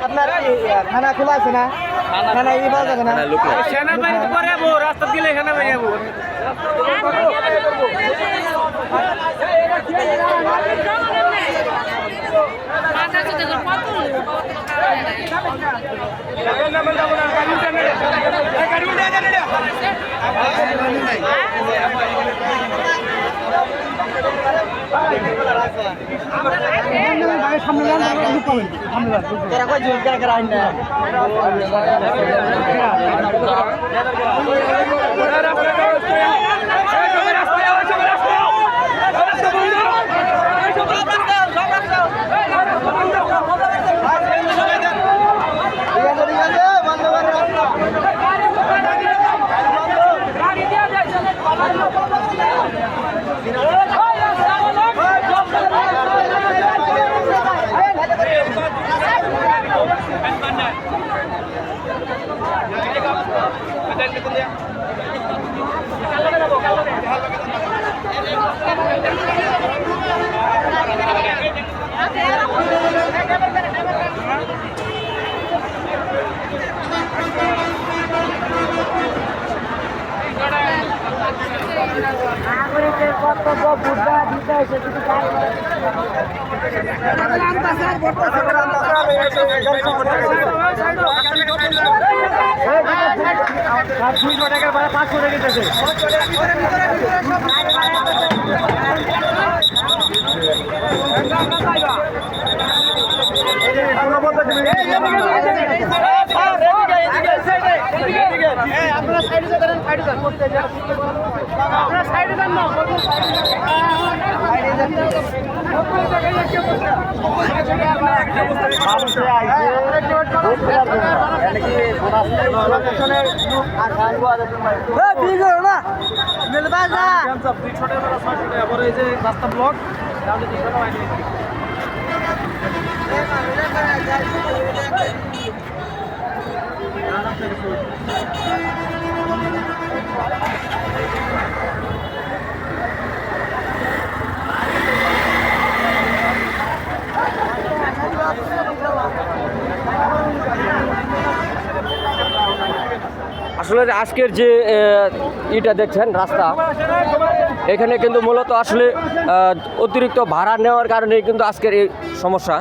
আপনার খানা খোলা আছে না? খানা এই পাওয়া যাবে না? সেনাবাহিনী পরে যাবো, রাস্তা দিলে সেনাবাহিনী যাবো। তোরা কই জোর করে রাইন না রাস্তা ব্লক আসলে আজকের যে ইটা দেখছেন রাস্তা, এখানে কিন্তু মূলত আসলে অতিরিক্ত ভাড়া নেওয়ার কারণে কিন্তু আজকের এই সমস্যা।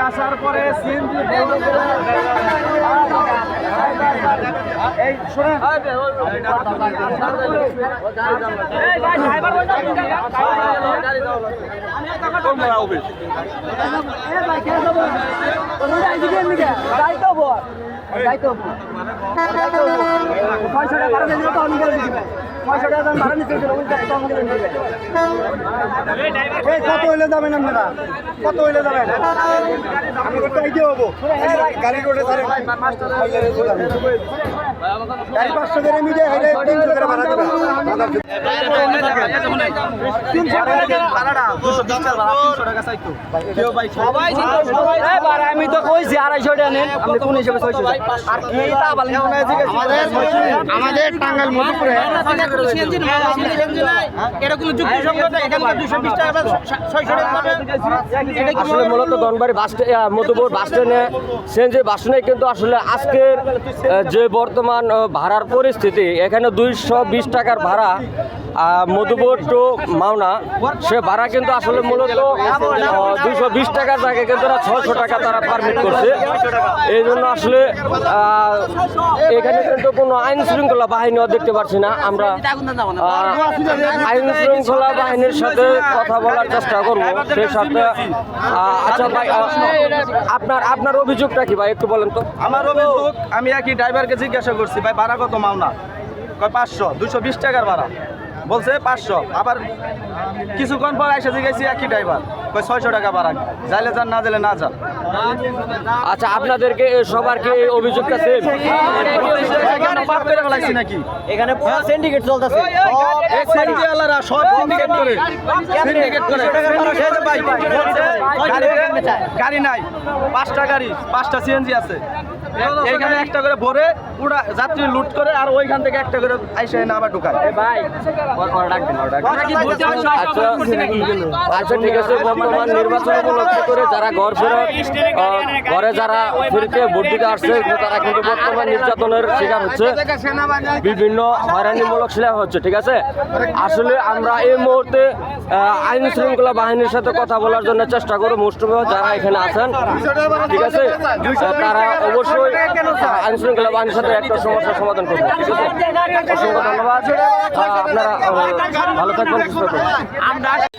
আসার পরে এই শোনেন কত হইলে যাবেন আপনারা? কত হইলে যাবেন? আমি করতে আইতে হবো গাড়ি রোডে গাড়ি 500 করে মিডিয়া হইলে 300 করে ভাড়া দেবেন। আমি তো কইছি 250 টাকা নেন, আপনি কোন হিসেবে 600 আর কি তা বলেন? আমাদের টাঙ্গাইল মধুপুরে এটা কোনো যুক্তিসঙ্গত, এখানে 220 টাকা 600 টাকা আসলে মূলত ধনবাড়ি বাস মধুপুর বাস স্ট্যান্ডে সিএনজি বাস স্ট্যান্ডে কিন্তু আসলে আজকের যে বর্তমান ভাড়ার পরিস্থিতি, এখানে 220 টাকার ভাড়া মধুপুর টু মাওনা, সে ভাড়া কিন্তু আসলে মূলত 220 টাকার জায়গায় কিন্তু 600 টাকা তারা পারমিট করছে। এই জন্য আসলে এখানে কিন্তু কোনো আইন শৃঙ্খলা বাহিনীও দেখতে পাচ্ছি না। আমরা আইন শৃঙ্খলা বাহিনীর সাথে কথা বলার চেষ্টা করবো সেই সাথে। আচ্ছা ভাই, আপনার অভিযোগটা কি ভাই একটু বলেন তো? আমার অভিযোগ, আমি একই ড্রাইভারকে জিজ্ঞাসা করছি ভাই ভাড়া কত মাওনা, কয় 500, 220 টাকার ভাড়া বলছে 500। আবার কিছুক্ষণ পর এসে জিজ্ঞাসি একই ড্রাইভার কই 600 টাকা ভাড়া যাইলে যান না দিলে না যান আচ্ছা আপনাদেরকে সবার কি এই অভিযোগটা সেম? পাপ করে ফেলাইছি নাকি এখানে পুরো সিন্ডিকেট চলতেছে এক সিন্ডিকেটরা সব সিন্ডিকেট করে সিন্ডিকেট করে এই যে ভাই গাড়ি নাই 5টা গাড়ি 5টা সিএনজি আছে এইখানে একটা করে ভরে পুরা যাত্রী লুট করে আর ওইখান থেকে একটা করে আইসা এনে আবার ঢুকায় ভাই আচ্ছা ঠিক আছে বর্তমান নির্বাচন উপলক্ষে করে যারা ঘর ফেরত ঘরে যারা ফিরতে ভোট দিতে আসছে তারা কিন্তু বর্তমান নির্যাতনের শিকার হচ্ছে বিভিন্ন হয়রানিমূলক শিকার হচ্ছে ঠিক আছে আসলে আমরা এই মুহূর্তে আইন শৃঙ্খলা বাহিনীর সাথে কথা বলার জন্য চেষ্টা করব মুষ্টিমেয় যারা এখানে আছেন ঠিক আছে তারা অবশ্যই আইন শৃঙ্খলা বাহিনীর সাথে একটা সমস্যার সমাধান করবে ঠিক আছে অসংখ্য ধন্যবাদ আপনারা ভালো থাকবেন সুস্থ থাকবেন